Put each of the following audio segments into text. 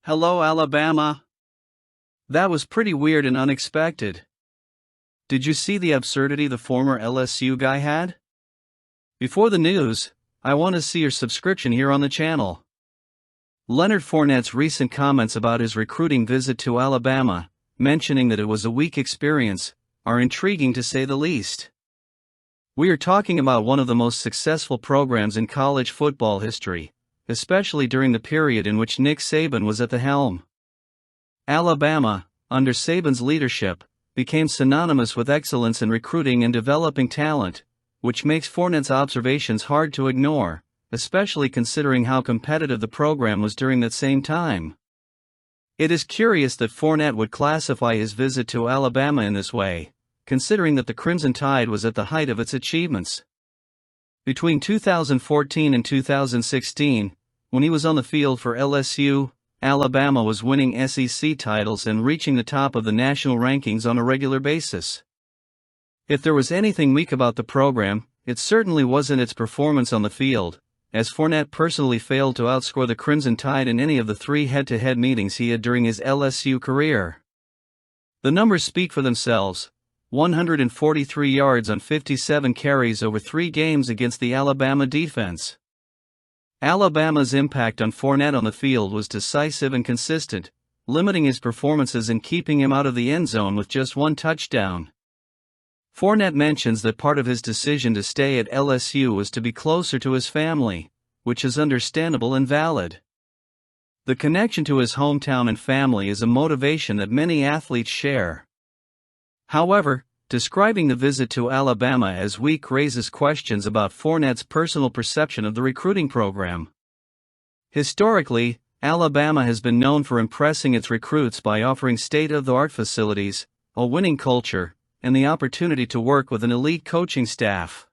Hello, Alabama. That was pretty weird and unexpected. Did you see the absurdity the former LSU guy had? Before the news, I want to see your subscription here on the channel. Leonard Fournette's recent comments about his recruiting visit to Alabama, mentioning that it was a weak experience, are intriguing to say the least. We are talking about one of the most successful programs in college football history, especially during the period in which Nick Saban was at the helm. Alabama, under Saban's leadership, became synonymous with excellence in recruiting and developing talent, which makes Fournette's observations hard to ignore, especially considering how competitive the program was during that same time. It is curious that Fournette would classify his visit to Alabama in this way, considering that the Crimson Tide was at the height of its achievements. Between 2014 and 2016, when he was on the field for LSU, Alabama was winning SEC titles and reaching the top of the national rankings on a regular basis. If there was anything weak about the program, it certainly wasn't its performance on the field, as Fournette personally failed to outscore the Crimson Tide in any of the 3 head-to-head meetings he had during his LSU career. The numbers speak for themselves: 143 yards on 57 carries over 3 games against the Alabama defense. Alabama's impact on Fournette on the field was decisive and consistent, limiting his performances and keeping him out of the end zone with just 1 touchdown. Fournette mentions that part of his decision to stay at LSU was to be closer to his family, which is understandable and valid. The connection to his hometown and family is a motivation that many athletes share. However, describing the visit to Alabama as weak raises questions about Fournette's personal perception of the recruiting program. Historically, Alabama has been known for impressing its recruits by offering state-of-the-art facilities, a winning culture, and the opportunity to work with an elite coaching staff.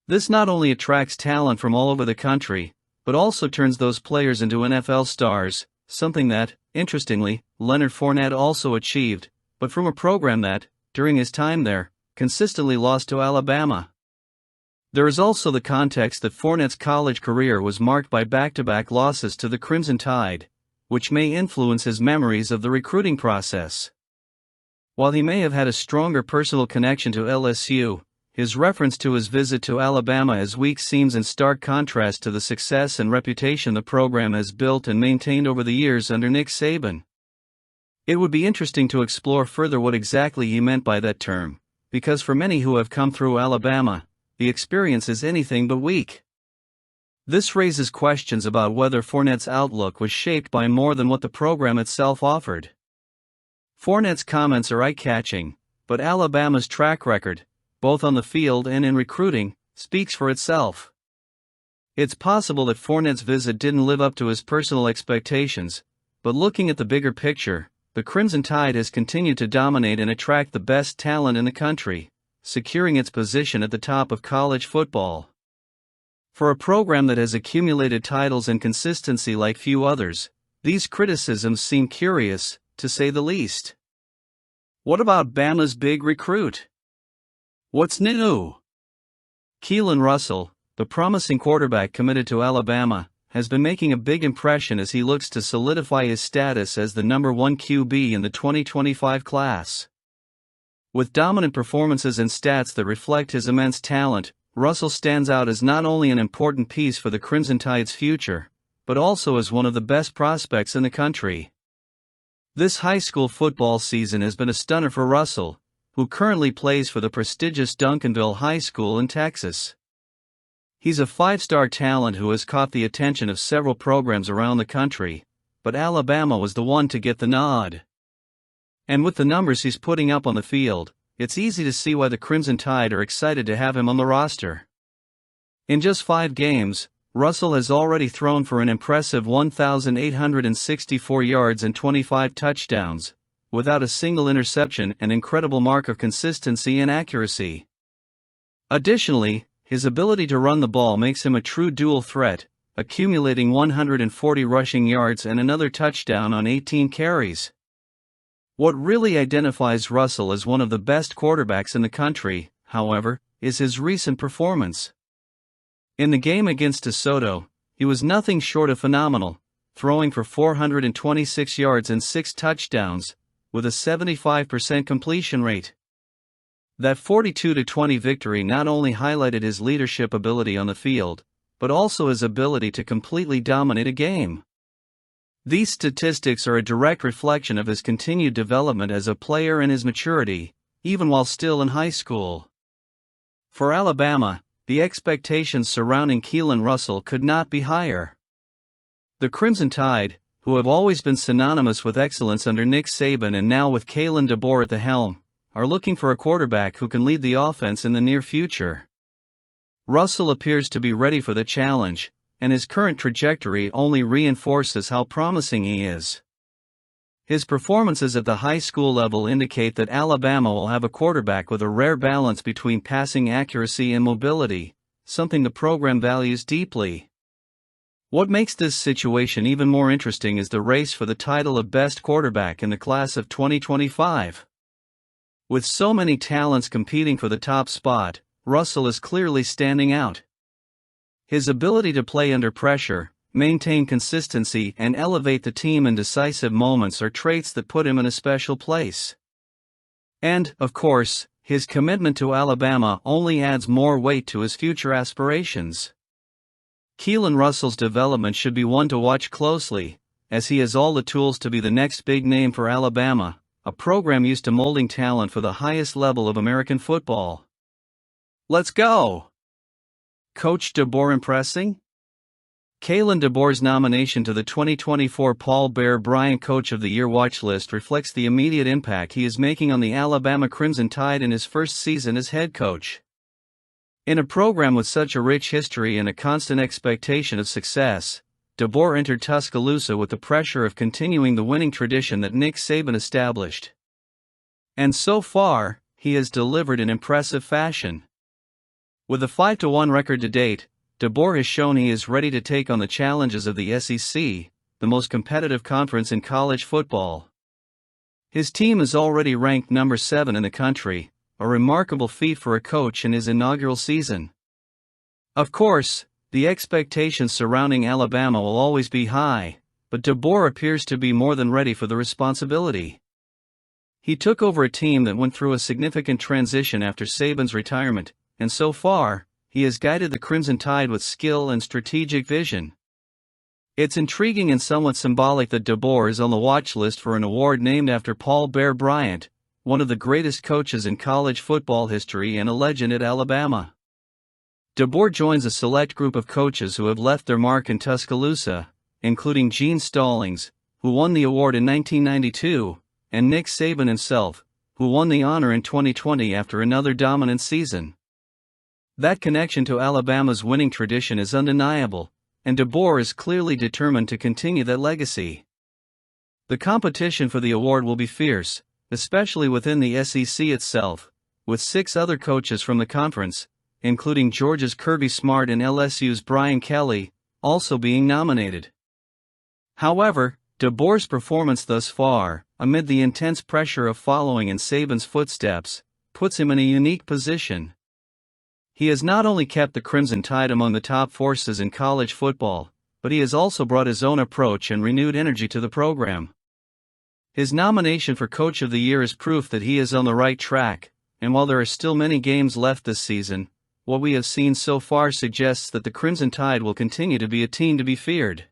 This not only attracts talent from all over the country, but also turns those players into NFL stars, something that, interestingly, Leonard Fournette also achieved, but from a program that, during his time there, consistently lost to Alabama. There is also the context that Fournette's college career was marked by back-to-back losses to the Crimson Tide, which may influence his memories of the recruiting process. While he may have had a stronger personal connection to LSU, his reference to his visit to Alabama as weak seems in stark contrast to the success and reputation the program has built and maintained over the years under Nick Saban. It would be interesting to explore further what exactly he meant by that term, because for many who have come through Alabama, the experience is anything but weak. This raises questions about whether Fournette's outlook was shaped by more than what the program itself offered. Fournette's comments are eye-catching, but Alabama's track record, both on the field and in recruiting, speaks for itself. It's possible that Fournette's visit didn't live up to his personal expectations, but looking at the bigger picture, the Crimson Tide has continued to dominate and attract the best talent in the country, securing its position at the top of college football. For a program that has accumulated titles and consistency like few others, these criticisms seem curious, to say the least. What about Bama's big recruit? What's new? Keln Russell, the promising quarterback committed to Alabama, has been making a big impression as he looks to solidify his status as the number 1 QB in the 2025 class. With dominant performances and stats that reflect his immense talent, Russell stands out as not only an important piece for the Crimson Tide's future, but also as one of the best prospects in the country. This high school football season has been a stunner for Russell, who currently plays for the prestigious Duncanville High School in Texas. He's a 5-star talent who has caught the attention of several programs around the country, but Alabama was the one to get the nod. And with the numbers he's putting up on the field, it's easy to see why the Crimson Tide are excited to have him on the roster. In just 5 games, Russell has already thrown for an impressive 1,864 yards and 25 touchdowns, without a single interception, an incredible mark of consistency and accuracy. Additionally, his ability to run the ball makes him a true dual threat, accumulating 140 rushing yards and another touchdown on 18 carries. What really identifies Russell as one of the best quarterbacks in the country, however, is his recent performance. In the game against DeSoto, he was nothing short of phenomenal, throwing for 426 yards and 6 touchdowns, with a 75% completion rate. That 42-20 victory not only highlighted his leadership ability on the field, but also his ability to completely dominate a game. These statistics are a direct reflection of his continued development as a player and his maturity, even while still in high school. For Alabama, the expectations surrounding Keln Russell could not be higher. The Crimson Tide, who have always been synonymous with excellence under Nick Saban and now with Kalen DeBoer at the helm, are looking for a quarterback who can lead the offense in the near future. Russell appears to be ready for the challenge, and his current trajectory only reinforces how promising he is. His performances at the high school level indicate that Alabama will have a quarterback with a rare balance between passing accuracy and mobility, something the program values deeply. What makes this situation even more interesting is the race for the title of best quarterback in the class of 2025. With so many talents competing for the top spot, Russell is clearly standing out. His ability to play under pressure, maintain consistency, and elevate the team in decisive moments are traits that put him in a special place. And, of course, his commitment to Alabama only adds more weight to his future aspirations. Keln Russell's development should be one to watch closely, as he has all the tools to be the next big name for Alabama, a program used to molding talent for the highest level of American football. Let's go! Coach DeBoer impressing? Kalen DeBoer's nomination to the 2024 Paul Bear Bryant Coach of the Year watch list reflects the immediate impact he is making on the Alabama Crimson Tide in his first season as head coach. In a program with such a rich history and a constant expectation of success, DeBoer entered Tuscaloosa with the pressure of continuing the winning tradition that Nick Saban established. And so far, he has delivered in impressive fashion. With a 5-1 record to date, DeBoer has shown he is ready to take on the challenges of the SEC, the most competitive conference in college football. His team is already ranked number 7 in the country, a remarkable feat for a coach in his inaugural season. Of course, the expectations surrounding Alabama will always be high, but DeBoer appears to be more than ready for the responsibility. He took over a team that went through a significant transition after Saban's retirement, and so far, he has guided the Crimson Tide with skill and strategic vision. It's intriguing and somewhat symbolic that DeBoer is on the watch list for an award named after Paul Bear Bryant, one of the greatest coaches in college football history and a legend at Alabama. DeBoer joins a select group of coaches who have left their mark in Tuscaloosa, including Gene Stallings, who won the award in 1992, and Nick Saban himself, who won the honor in 2020 after another dominant season. That connection to Alabama's winning tradition is undeniable, and DeBoer is clearly determined to continue that legacy. The competition for the award will be fierce, especially within the SEC itself, with 6 other coaches from the conference, including Georgia's Kirby Smart and LSU's Brian Kelly, also being nominated. However, DeBoer's performance thus far, amid the intense pressure of following in Saban's footsteps, puts him in a unique position. He has not only kept the Crimson Tide among the top forces in college football, but he has also brought his own approach and renewed energy to the program. His nomination for Coach of the Year is proof that he is on the right track, and while there are still many games left this season, what we have seen so far suggests that the Crimson Tide will continue to be a team to be feared.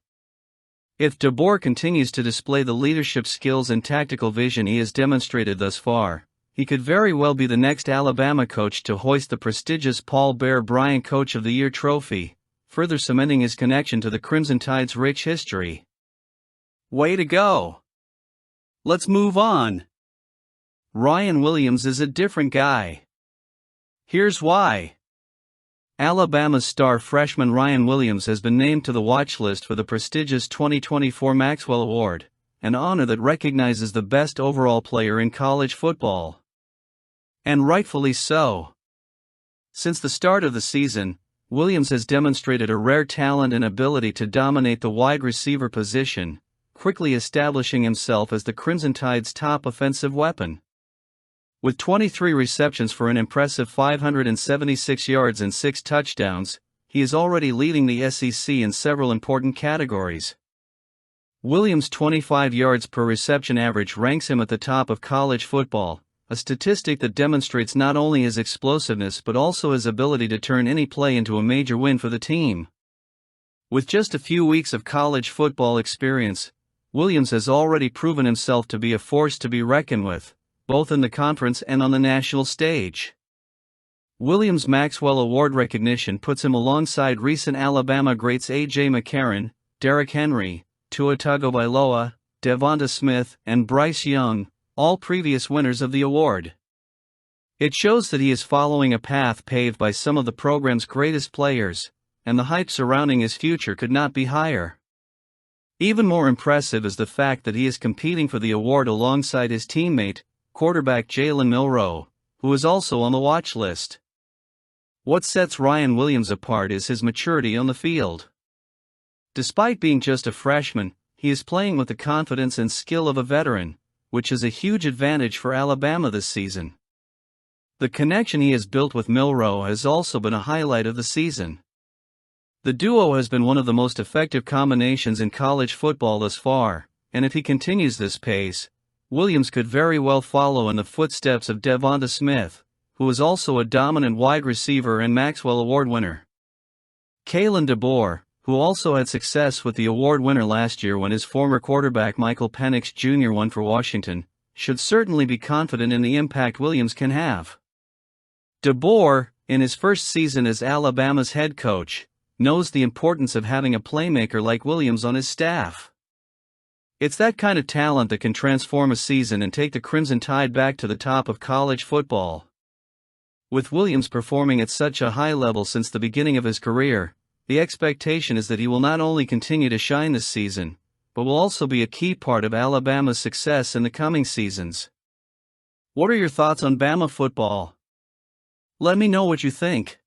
If DeBoer continues to display the leadership skills and tactical vision he has demonstrated thus far, he could very well be the next Alabama coach to hoist the prestigious Paul Bear Bryant Coach of the Year trophy, further cementing his connection to the Crimson Tide's rich history. Way to go! Let's move on. Ryan Williams is a different guy. Here's why. Alabama's star freshman Ryan Williams has been named to the watch list for the prestigious 2024 Maxwell Award, an honor that recognizes the best overall player in college football. And rightfully so. Since the start of the season, Williams has demonstrated a rare talent and ability to dominate the wide receiver position, quickly establishing himself as the Crimson Tide's top offensive weapon. With 23 receptions for an impressive 576 yards and 6 touchdowns, he is already leading the SEC in several important categories. Williams' 25 yards per reception average ranks him at the top of college football, a statistic that demonstrates not only his explosiveness but also his ability to turn any play into a major win for the team. With just a few weeks of college football experience, Williams has already proven himself to be a force to be reckoned with, both in the conference and on the national stage. Williams' Maxwell Award recognition puts him alongside recent Alabama greats A.J. McCarron, Derrick Henry, Tua Tagovailoa, Devonta Smith, and Bryce Young, all previous winners of the award. It shows that he is following a path paved by some of the program's greatest players, and the hype surrounding his future could not be higher. Even more impressive is the fact that he is competing for the award alongside his teammate, quarterback Jalen Milroe, who is also on the watch list. What sets Ryan Williams apart is his maturity on the field. Despite being just a freshman, he is playing with the confidence and skill of a veteran, which is a huge advantage for Alabama this season. The connection he has built with Milroe has also been a highlight of the season. The duo has been one of the most effective combinations in college football thus far, and if he continues this pace, Williams could very well follow in the footsteps of Devonta Smith, who is also a dominant wide receiver and Maxwell Award winner. Keln DeBoer, who also had success with the award winner last year when his former quarterback Michael Penix Jr. won for Washington, should certainly be confident in the impact Williams can have. DeBoer, in his first season as Alabama's head coach, knows the importance of having a playmaker like Williams on his staff. It's that kind of talent that can transform a season and take the Crimson Tide back to the top of college football. With Williams performing at such a high level since the beginning of his career, the expectation is that he will not only continue to shine this season, but will also be a key part of Alabama's success in the coming seasons. What are your thoughts on Bama football? Let me know what you think.